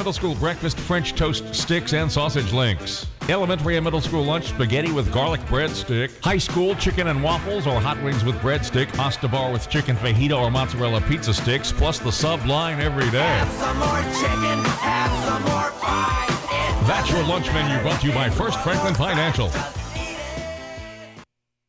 Middle School breakfast, French toast sticks, and sausage links. Elementary and middle school lunch, spaghetti with garlic breadstick. High school, chicken and waffles or hot wings with breadstick. Pasta bar with chicken fajita or mozzarella pizza sticks, plus the sub line every day. Have some more chicken, have some more pie. That's your lunch menu brought to you by First Franklin Financial.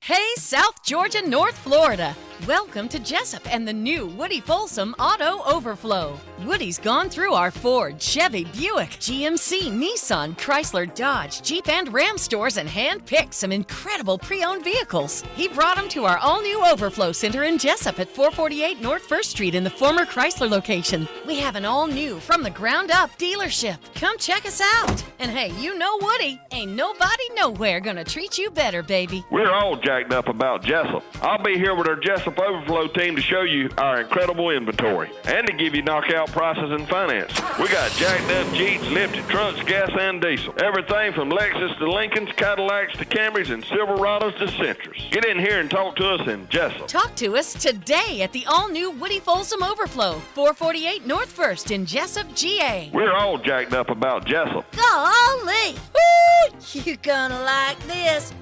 Hey, South Georgia, North Florida. Welcome to Jesup and the new Woody Folsom Auto Overflow. Woody's gone through our Ford, Chevy, Buick, GMC, Nissan, Chrysler, Dodge, Jeep, and Ram stores and hand-picked some incredible pre-owned vehicles. He brought them to our all-new Overflow Center in Jesup at 448 North 1st Street in the former Chrysler location. We have an all-new, from-the-ground-up dealership. Come check us out. And hey, you know Woody. Ain't nobody nowhere gonna treat you better, baby. We're all jacked up about Jesup. I'll be here with our Jesup Overflow team to show you our incredible inventory and to give you knockout prices and finance. We got jacked up Jeeps, lifted trunks, gas and diesel. Everything from Lexus to Lincolns, Cadillacs to Camrys, and Silverados to Sentras. Get in here and talk to us in Jesup. Talk to us today at the all-new Woody Folsom Overflow, 448 North 1st in Jesup, GA. We're all jacked up about Jesup. Golly! Woo! You gonna like this.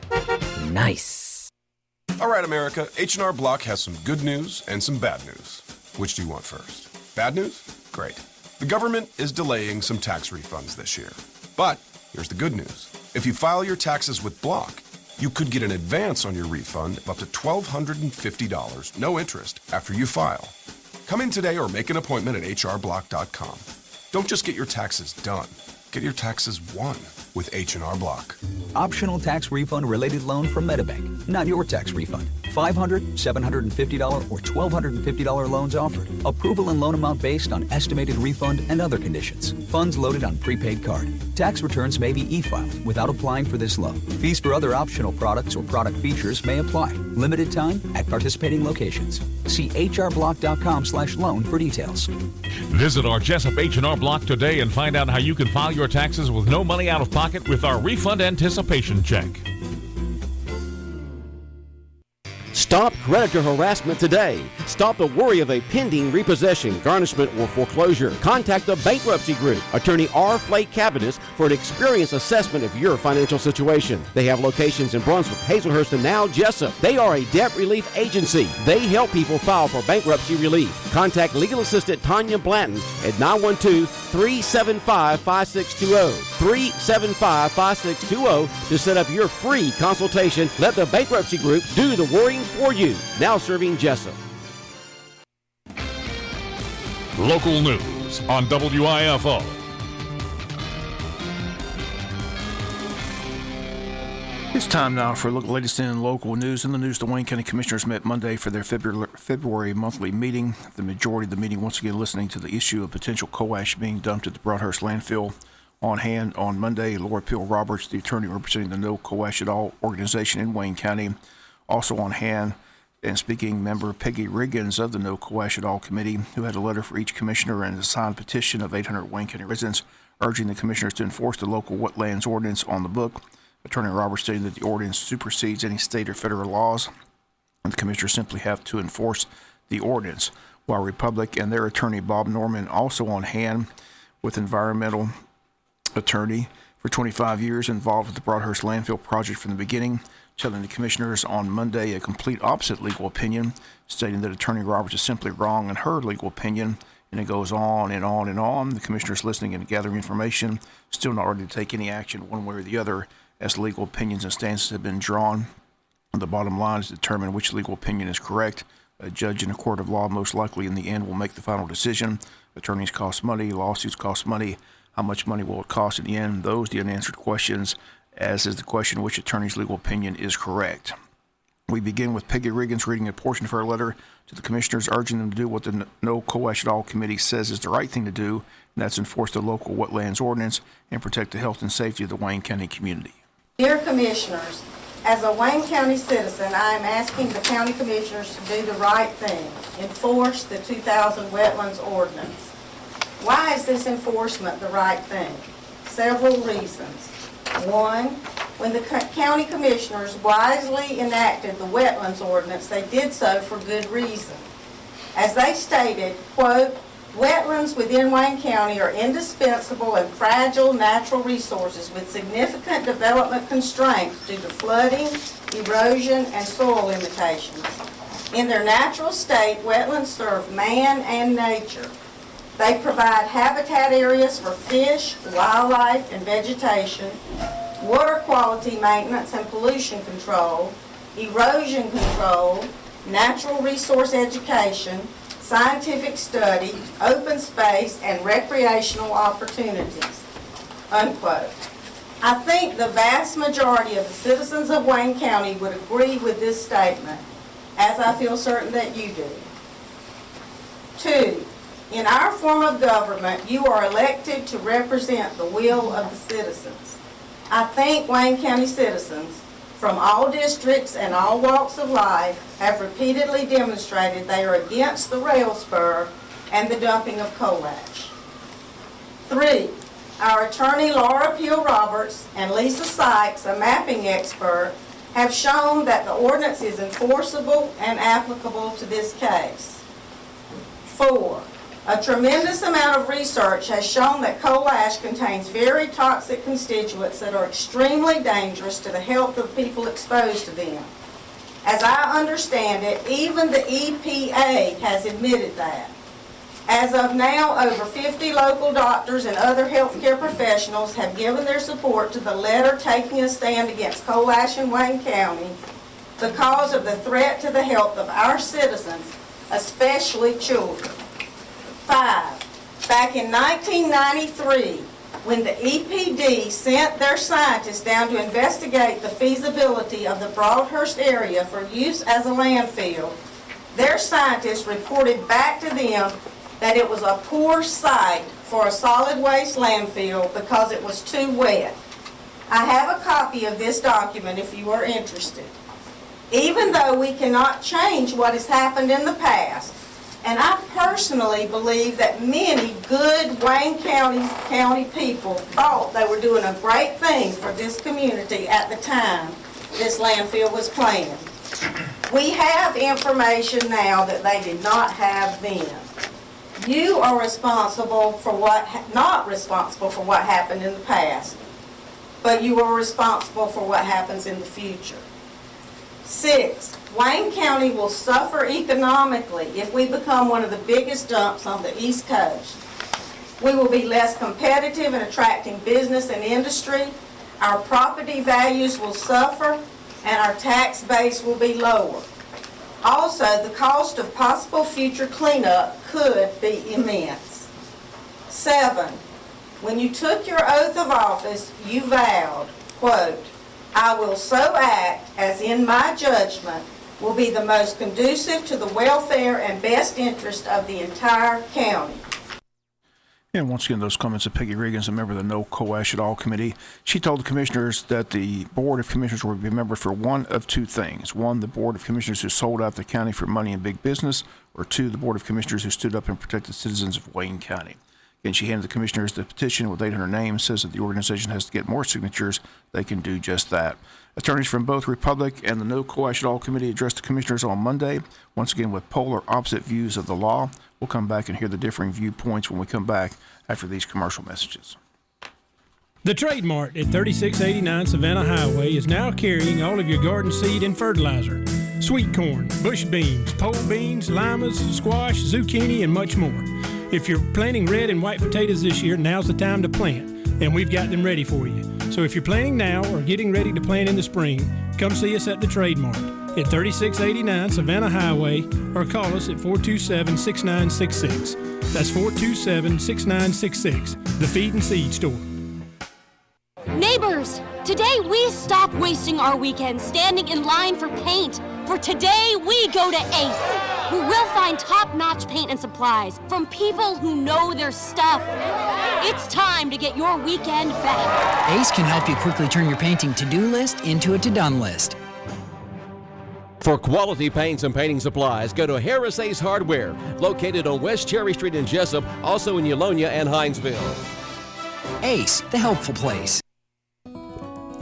Nice. All right, America, H&R Block has some good news and some bad news. Which do you want first? Bad news? Great. The government is delaying some tax refunds this year. But here's the good news. If you file your taxes with Block, you could get an advance on your refund of up to $1,250, no interest, after you file. Come in today or make an appointment at hrblock.com. Don't just get your taxes done. Get your taxes won with H&R Block. Optional tax refund related loan from MetaBank. Not your tax refund. $500, $750, or $1,250 loans offered. Approval and loan amount based on estimated refund and other conditions. Funds loaded on prepaid card. Tax returns may be e-filed without applying for this loan. Fees for other optional products or product features may apply. Limited time at participating locations. See hrblock.com/loan for details. Visit our Jesup H&R Block today and find out how you can file your taxes with no money out of pocket with our refund anticipation check. Stop creditor harassment today. Stop the worry of a pending repossession, garnishment, or foreclosure. Contact the Bankruptcy Group, attorney R. Flake Cabinet, for an experienced assessment of your financial situation. They have locations in Brunswick, Hazelhurst, and now Jesup. They are a debt relief agency. They help people file for bankruptcy relief. Contact legal assistant Tanya Blanton at 912-375-5620. 375-5620 to set up your free consultation. Let the Bankruptcy Group do the worrying for you. Now serving Jesup. Local news on WIFO. It's time now for a look at the latest in local news. In the news, the Wayne County Commissioners met Monday for their February monthly meeting. The majority of the meeting once again listening to the issue of potential coal ash being dumped at the Broadhurst landfill. On hand on Monday, Laura Peel Roberts, the attorney representing the No Coal Ash at All organization in Wayne County. Also on hand and speaking, member Peggy Riggins of the No Coal Ash at All committee, who had a letter for each commissioner and a signed petition of 800 Wayne County residents urging the commissioners to enforce the local wetlands ordinance on the book. Attorney Roberts stated that the ordinance supersedes any state or federal laws, and the commissioners simply have to enforce the ordinance. While Republic and their attorney Bob Norman also on hand with environmental attorney for 25 years involved with the Broadhurst landfill project from the beginning, telling the commissioners on Monday a complete opposite legal opinion, stating that Attorney Roberts is simply wrong in her legal opinion, and it goes on and on and on. The commissioners listening and gathering information, still not ready to take any action one way or the other, as legal opinions and stances have been drawn. The bottom line is to determine which legal opinion is correct. A judge in a court of law most likely in the end will make the final decision. Attorneys cost money, lawsuits cost money. How much money will it cost in the end? Those are the unanswered questions, as is the question which attorney's legal opinion is correct. We begin with Peggy Riggins reading a portion of her letter to the commissioners, urging them to do what the No Coal Ash at All committee says is the right thing to do, and that's enforce the local wetlands ordinance and protect the health and safety of the Wayne County community. Dear Commissioners, as a Wayne County citizen, I am asking the county commissioners to do the right thing, enforce the 2000 wetlands ordinance. Why is this enforcement the right thing? Several reasons. One, when the county commissioners wisely enacted the wetlands ordinance, they did so for good reason. As they stated, quote, Wetlands within Wayne County are indispensable and fragile natural resources with significant development constraints due to flooding, erosion, and soil limitations. In their natural state, wetlands serve man and nature. They provide habitat areas for fish, wildlife, and vegetation, water quality maintenance and pollution control, erosion control, natural resource education, scientific study, open space, and recreational opportunities, unquote. I think the vast majority of the citizens of Wayne County would agree with this statement, as I feel certain that you do. 2, in our form of government, you are elected to represent the will of the citizens. I think Wayne County citizens from all districts and all walks of life have repeatedly demonstrated they are against the rail spur and the dumping of coal ash. 3, our attorney Laura Peel Roberts and Lisa Sykes, a mapping expert, have shown that the ordinance is enforceable and applicable to this case. 4, a tremendous amount of research has shown that coal ash contains very toxic constituents that are extremely dangerous to the health of people exposed to them. As I understand it, even the EPA has admitted that. As of now, over 50 local doctors and other healthcare professionals have given their support to the letter taking a stand against coal ash in Wayne County because of the threat to the health of our citizens, especially children. 5, back in 1993, when the EPD sent their scientists down to investigate the feasibility of the Broadhurst area for use as a landfill, their scientists reported back to them that it was a poor site for a solid waste landfill because it was too wet. I have a copy of this document if you are interested. Even though we cannot change what has happened in the past, and I personally believe that many good Wayne County people thought they were doing a great thing for this community at the time this landfill was planned. We have information now that they did not have then. You are responsible for not responsible for what happened in the past, but you are responsible for what happens in the future. 6, Wayne County will suffer economically if we become one of the biggest dumps on the East Coast. We will be less competitive in attracting business and industry, our property values will suffer, and our tax base will be lower. Also, the cost of possible future cleanup could be immense. 7, when you took your oath of office, you vowed, quote, I will so act as in my judgment will be the most conducive to the welfare and best interest of the entire county. And once again, those comments of Peggy Regan's a member of the No Coal Ash at All Committee. She told the commissioners that the Board of Commissioners will be remembered for one of two things. 1, the Board of Commissioners who sold out the county for money and big business, or 2, the Board of Commissioners who stood up and protected citizens of Wayne County. Again, she handed the commissioners the petition with 800 names, says that the organization has to get more signatures. They can do just that. Attorneys from both Republic and the No Coal Ash at All Committee addressed the commissioners on Monday, once again with polar opposite views of the law. We'll come back and hear the differing viewpoints when we come back after these commercial messages. The Trade Mart at 3689 Savannah Highway is now carrying all of your garden seed and fertilizer. Sweet corn, bush beans, pole beans, limas, squash, zucchini, and much more. If you're planting red and white potatoes this year, now's the time to plant, and we've got them ready for you. So if you're planting now or getting ready to plant in the spring, come see us at the Trade Mart at 3689 Savannah Highway or call us at 427-6966. That's 427-6966, the Feed and Seed Store. Neighbors, today we stop wasting our weekends standing in line for paint. For today, we go to Ace, where we'll find top-notch paint and supplies from people who know their stuff. It's time to get your weekend back. Ace can help you quickly turn your painting to-do list into a to-done list. For quality paints and painting supplies, go to Harris Ace Hardware, located on West Cherry Street in Jesup, also in Eulonia and Hinesville. Ace, the helpful place.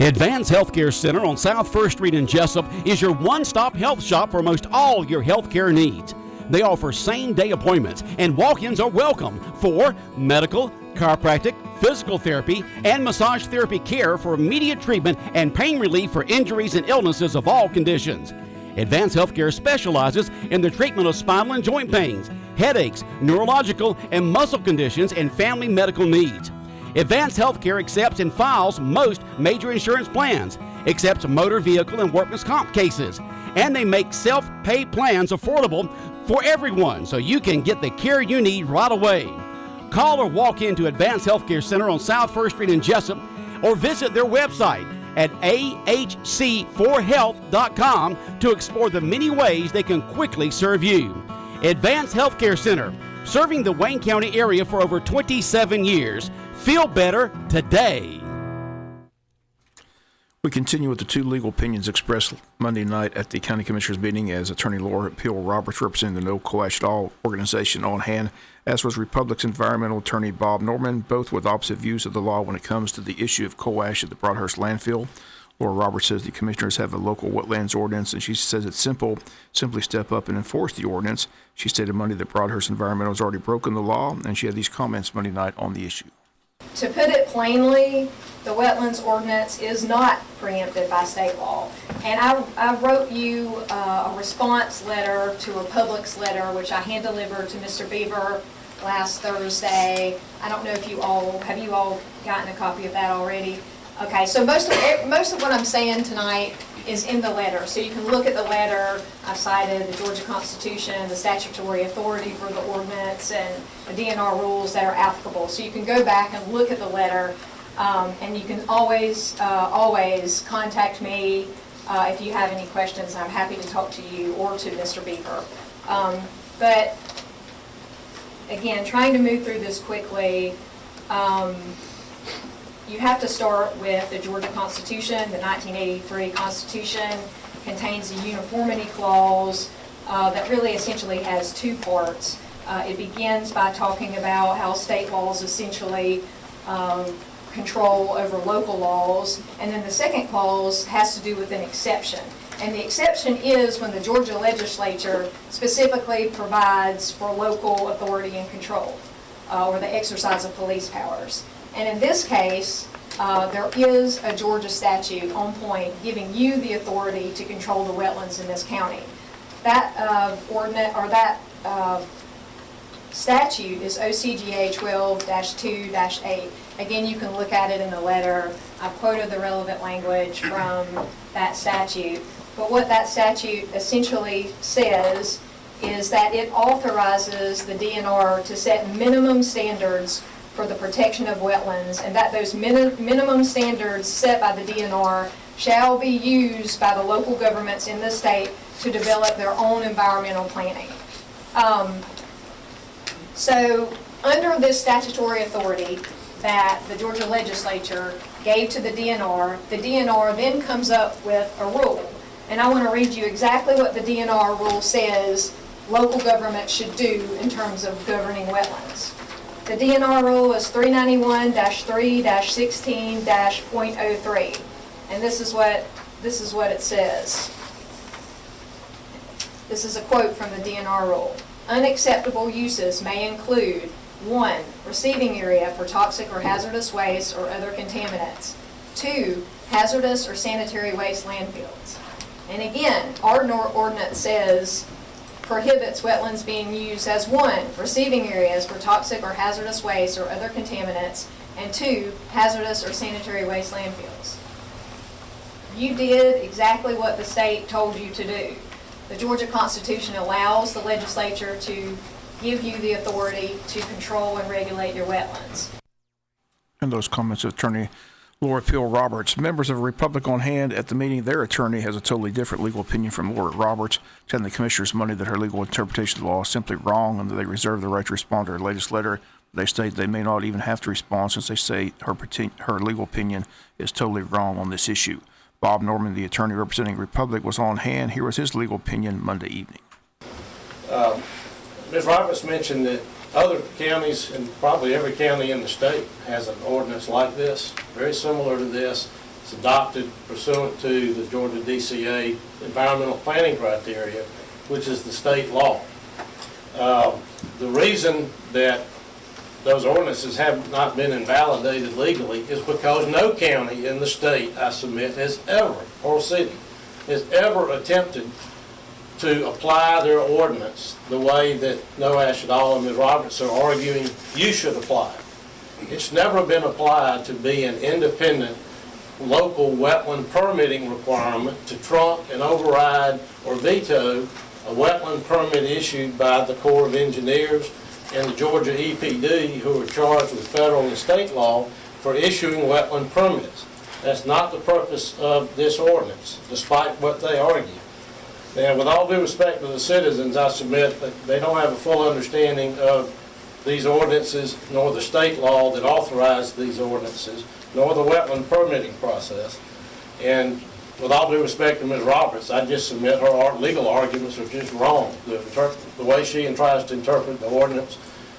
Advance Healthcare Center on South 1st Street in Jesup is your one-stop health shop for most all your healthcare needs. They offer same-day appointments, and walk-ins are welcome for medical, chiropractic, physical therapy, and massage therapy care for immediate treatment and pain relief for injuries and illnesses of all conditions. Advanced Healthcare specializes in the treatment of spinal and joint pains, headaches, neurological and muscle conditions, and family medical needs. Advanced Healthcare accepts and files most major insurance plans, accepts motor vehicle and workman's comp cases, and they make self-pay plans affordable for everyone so you can get the care you need right away. Call or walk into Advanced Healthcare Center on South 1st Street in Jesup or visit their website at ahc4health.com to explore the many ways they can quickly serve you. Advanced Healthcare Center, serving the Wayne County area for over 27 years. Feel better today. We continue with the two legal opinions expressed Monday night at the County Commissioners meeting as Attorney Laura Peel Roberts, representing the No Coash at All organization, on hand, as was Republic's environmental attorney Bob Norman, both with opposite views of the law when it comes to the issue of coal ash at the Broadhurst landfill. Laura Roberts says the commissioners have a local wetlands ordinance, and she says it's simple. Simply step up and enforce the ordinance. She stated Monday that Broadhurst Environmental has already broken the law, and she had these comments Monday night on the issue. To put it plainly, the wetlands ordinance is not preempted by state law. And I wrote you a response letter to a Publix letter, which I hand-delivered to Mr. Beaver last Thursday. I don't know if you all gotten a copy of that already? Okay, so most of what I'm saying tonight is in the letter. So you can look at the letter. I cited the Georgia Constitution, the statutory authority for the ordinance, and the DNR rules that are applicable. So you can go back and look at the letter, and you can always contact me if you have any questions. I'm happy to talk to you or to Mr. Beaver. But again, trying to move through this quickly, you have to start with the Georgia Constitution. The 1983 Constitution contains a uniformity clause that really essentially has two parts. It begins by talking about how state laws essentially control over local laws, and then the second clause has to do with an exception. And the exception is when the Georgia legislature specifically provides for local authority and control, or the exercise of police powers. And in this case, there is a Georgia statute on point giving you the authority to control the wetlands in this county. That statute is OCGA 12-2-8. Again, you can look at it in the letter. I quoted the relevant language from that statute. But what that statute essentially says is that it authorizes the DNR to set minimum standards for the protection of wetlands, and that those minimum standards set by the DNR shall be used by the local governments in the state to develop their own environmental planning. So under this statutory authority that the Georgia legislature gave to the DNR then comes up with a rule. And I want to read you exactly what the DNR rule says local government should do in terms of governing wetlands. The DNR rule is 391-3-16-.03, and this is what it says. This is a quote from the DNR rule. Unacceptable uses may include 1. Receiving area for toxic or hazardous waste or other contaminants. 2. Hazardous or sanitary waste landfills. And again, our ordinance says prohibits wetlands being used as 1, receiving areas for toxic or hazardous waste or other contaminants, and 2, hazardous or sanitary waste landfills. You did exactly what the state told you to do. The Georgia Constitution allows the legislature to give you the authority to control and regulate your wetlands. And those comments of Attorney Laura Peel Roberts. Members of the Republic on hand at the meeting, their attorney has a totally different legal opinion from Laura Roberts, telling the commissioners Monday that her legal interpretation of the law is simply wrong and that they reserve the right to respond to her latest letter. They state they may not even have to respond since they say her legal opinion is totally wrong on this issue. Bob Norman, the attorney representing Republic, was on hand. Here was his legal opinion Monday evening. Ms. Roberts mentioned that other counties, and probably every county in the state, has an ordinance like this, very similar to this. It's adopted pursuant to the Georgia DCA environmental planning criteria, which is the state law. The reason that those ordinances have not been invalidated legally is because no county in the state, I submit, has ever, or city, has ever attempted to apply their ordinance the way that No Ash et al. And Ms. Roberts are arguing you should apply it. It's never been applied to be an independent local wetland permitting requirement to trump and override or veto a wetland permit issued by the Corps of Engineers and the Georgia EPD, who are charged with federal and state law for issuing wetland permits. That's not the purpose of this ordinance, despite what they argue. Now, with all due respect to the citizens, I submit that they don't have a full understanding of these ordinances, nor the state law that authorized these ordinances, nor the wetland permitting process. And with all due respect to Ms. Roberts, I just submit her legal arguments are just wrong. The way she tries to interpret the ordinance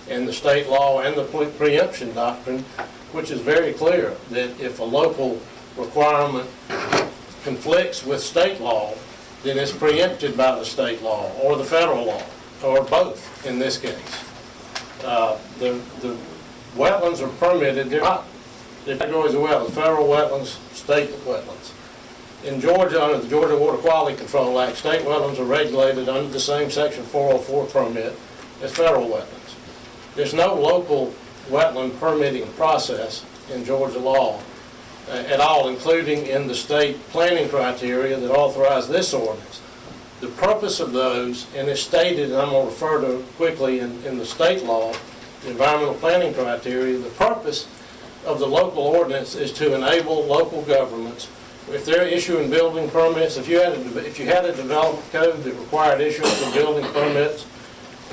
and the state law and the preemption doctrine, which is very clear that if a local requirement conflicts with state law, then it's preempted by the state law or the federal law, or both in this case. The wetlands are permitted. They're not the categories of wetlands: federal wetlands, state wetlands. In Georgia, under the Georgia Water Quality Control Act, state wetlands are regulated under the same Section 404 permit as federal wetlands. There's no local wetland permitting process in Georgia law at all, including in the state planning criteria that authorize this ordinance. The purpose of those, and it's stated, and I'm going to refer to it quickly in the state law, the environmental planning criteria, the purpose of the local ordinance is to enable local governments, if they're issuing building permits, if you had a development code that required issuance of building permits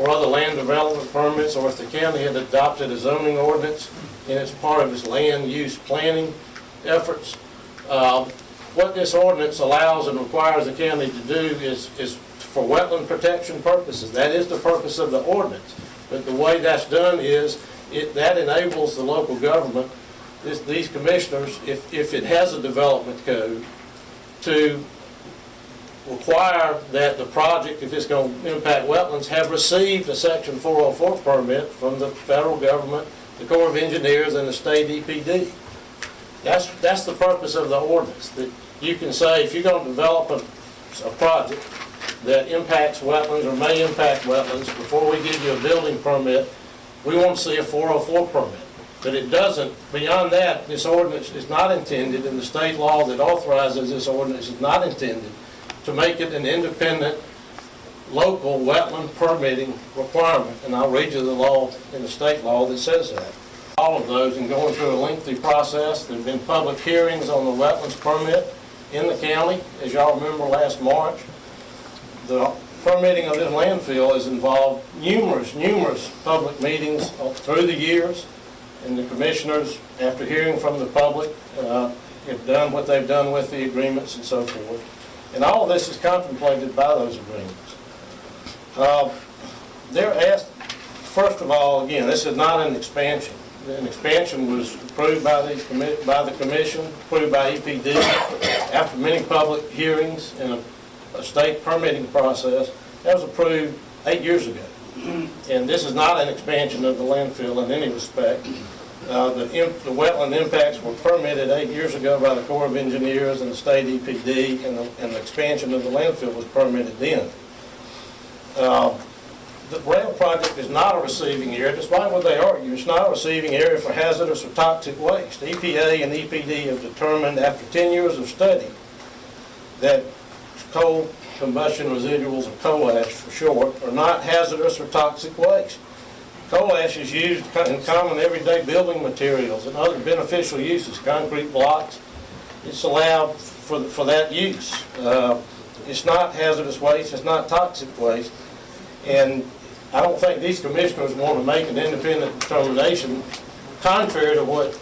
or other land development permits, or if the county had adopted a zoning ordinance and it's part of its land use planning efforts, what this ordinance allows and requires the county to do is for wetland protection purposes. That is the purpose of the ordinance. But the way that's done is that enables the local government, these commissioners, if it has a development code, to require that the project, if it's going to impact wetlands, have received a Section 404 permit from the federal government, the Corps of Engineers, and the state EPD. That's the purpose of the ordinance. That you can say, if you're going to develop a project that impacts wetlands or may impact wetlands, before we give you a building permit, we want to see a 404 permit. But it doesn't. Beyond that, this ordinance is not intended, and the state law that authorizes this ordinance is not intended to make it an independent local wetland permitting requirement. And I'll read you the law in the state law that says that. All of those, and going through a lengthy process. There have been public hearings on the wetlands permit in the county. As y'all remember, last March, the permitting of this landfill has involved numerous public meetings through the years. And the commissioners, after hearing from the public, have done what they've done with the agreements and so forth. And all of this is contemplated by those agreements. They're asked, first of all, again, this is not an expansion. An expansion was approved by the commission, approved by EPD, after many public hearings and a state permitting process. That was approved 8 years ago. And this is not an expansion of the landfill in any respect. The wetland impacts were permitted 8 years ago by the Corps of Engineers and the state EPD, and the expansion of the landfill was permitted then. The rail project is not a receiving area, despite what they argue. It's not a receiving area for hazardous or toxic waste. EPA and EPD have determined after 10 years of study that coal combustion residuals, or coal ash for short, are not hazardous or toxic waste. Coal ash is used in common everyday building materials and other beneficial uses, concrete blocks. It's allowed for that use. It's not hazardous waste, it's not toxic waste. And I don't think these commissioners want to make an independent determination, contrary to what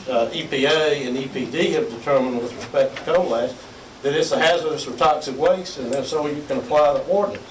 EPA and EPD have determined with respect to coal ash, that it's a hazardous or toxic waste, and so you can apply the ordinance.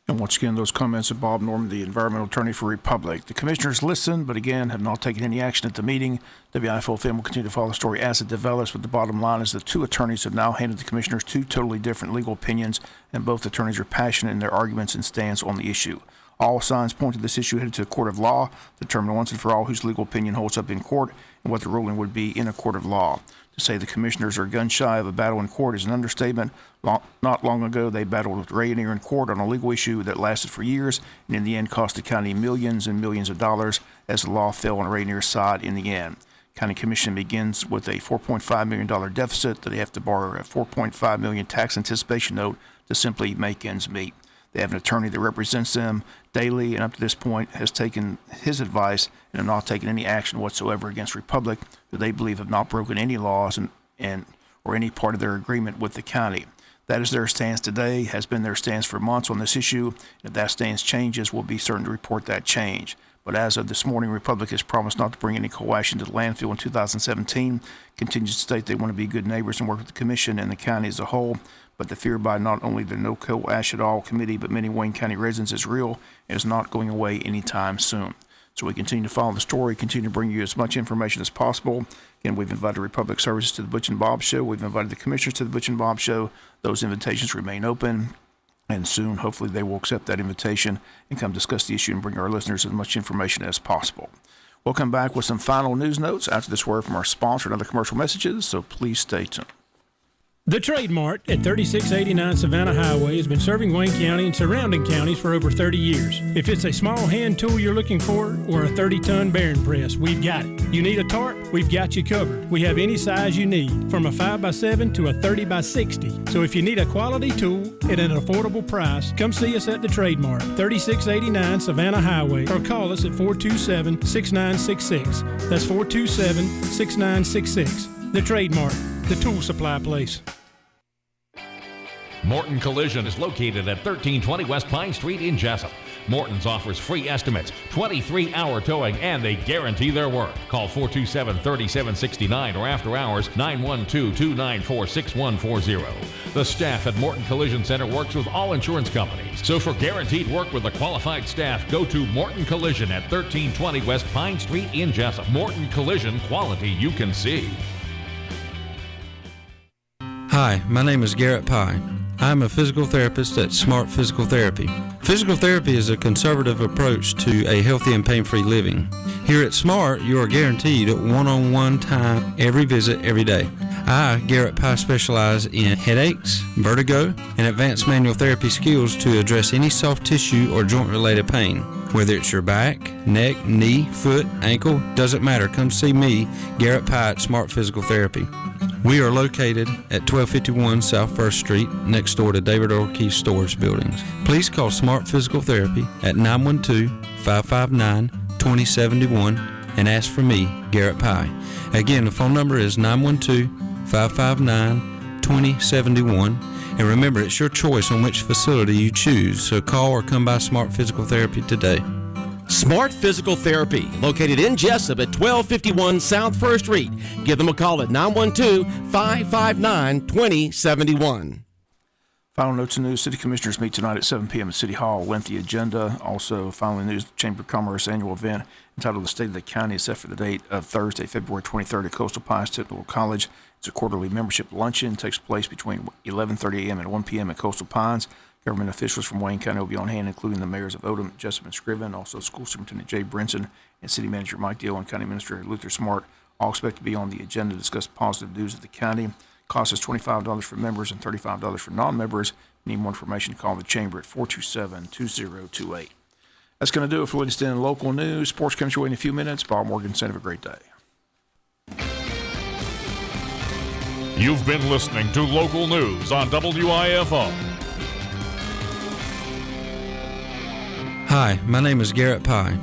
And once again, those comments of Bob Norman, the environmental attorney for Republic. The commissioners listened, but again, have not taken any action at the meeting. WIFO-FM will continue to follow the story as it develops, but the bottom line is the two attorneys have now handed the commissioners two totally different legal opinions, and both attorneys are passionate in their arguments and stance on the issue. All signs point to this issue headed to a court of law, to determine once and for all whose legal opinion holds up in court and what the ruling would be in a court of law. To say the commissioners are gun shy of a battle in court is an understatement. Not long ago, they battled with Rayonier in court on a legal issue that lasted for years and in the end cost the county millions and millions of dollars as the law fell on Rayonier's side in the end. County Commission begins with a $4.5 million deficit that they have to borrow a $4.5 million tax anticipation note to simply make ends meet. They have an attorney that represents them daily and up to this point has taken his advice and have not taken any action whatsoever against Republic, who they believe have not broken any laws or any part of their agreement with the county. That is their stance today, has been their stance for months on this issue. If that stance changes, we'll be certain to report that change. But as of this morning, Republic has promised not to bring any coal ash into the landfill in 2017, continues to state they want to be good neighbors and work with the Commission and the county as a whole. But the fear by not only the No Coal Ash at All committee, but many Wayne County residents is real and is not going away anytime soon. So we continue to follow the story, continue to bring you as much information as possible. Again, we've invited Republic Services to the Butch and Bob Show. We've invited the commissioners to the Butch and Bob Show. Those invitations remain open. And soon, hopefully, they will accept that invitation and come discuss the issue and bring our listeners as much information as possible. We'll come back with some final news notes after this word from our sponsor and other commercial messages, so please stay tuned. The Trade Mart at 3689 Savannah Highway has been serving Wayne County and surrounding counties for over 30 years. If it's a small hand tool you're looking for or a 30-ton bearing press, we've got it. You need a tarp? We've got you covered. We have any size you need, from a 5x7 to a 30x60. So if you need a quality tool at an affordable price, come see us at the Trade Mart, 3689 Savannah Highway, or call us at 427-6966. That's 427-6966. The Trade Mart, the tool supply place. Morton Collision is located at 1320 West Pine Street in Jesup. Morton's offers free estimates, 23-hour towing, and they guarantee their work. Call 427-3769 or after hours 912-294-6140. The staff at Morton Collision Center works with all insurance companies. So for guaranteed work with a qualified staff, go to Morton Collision at 1320 West Pine Street in Jesup. Morton Collision, quality you can see. Hi, my name is Garrett Pye. I'm a physical therapist at Smart Physical Therapy. Physical therapy is a conservative approach to a healthy and pain-free living. Here at Smart, you are guaranteed one-on-one time every visit, every day. I, Garrett Pye, specialize in headaches, vertigo, and advanced manual therapy skills to address any soft tissue or joint-related pain. Whether it's your back, neck, knee, foot, ankle, doesn't matter. Come see me, Garrett Pye at Smart Physical Therapy. We are located at 1251 South 1st Street, next door to David Orkey Storage Buildings. Please call Smart Physical Therapy at 912-559-2071 and ask for me, Garrett Pye. Again, the phone number is 912-559-2071. And remember, it's your choice on which facility you choose, so call or come by Smart Physical Therapy today. Smart Physical Therapy, located in Jesup at 1251 South 1st Street. Give them a call at 912-559-2071. Final notes and news. City Commissioners meet tonight at 7 p.m. at City Hall. Lengthy agenda. Also, finally news, the Chamber of Commerce annual event entitled The State of the County is set for the date of Thursday, February 23rd at Coastal Pines Technical College. It's a quarterly membership luncheon. It takes place between 11:30 a.m. and 1 p.m. at Coastal Pines. Government officials from Wayne County will be on hand, including the mayors of Odom, Jesup, and Scriven, also School Superintendent Jay Brinson and City Manager Mike Deal and County Minister Luther Smart. All expect to be on the agenda to discuss positive news of the county. Cost is $25 for members and $35 for non-members. Need more information, call the Chamber at 427-2028. That's going to do it for latest in local news. Sports comes your way in a few minutes. Bob Morgensen, have a great day. You've been listening to local news on WIFO. Hi, my name is Garrett Pye.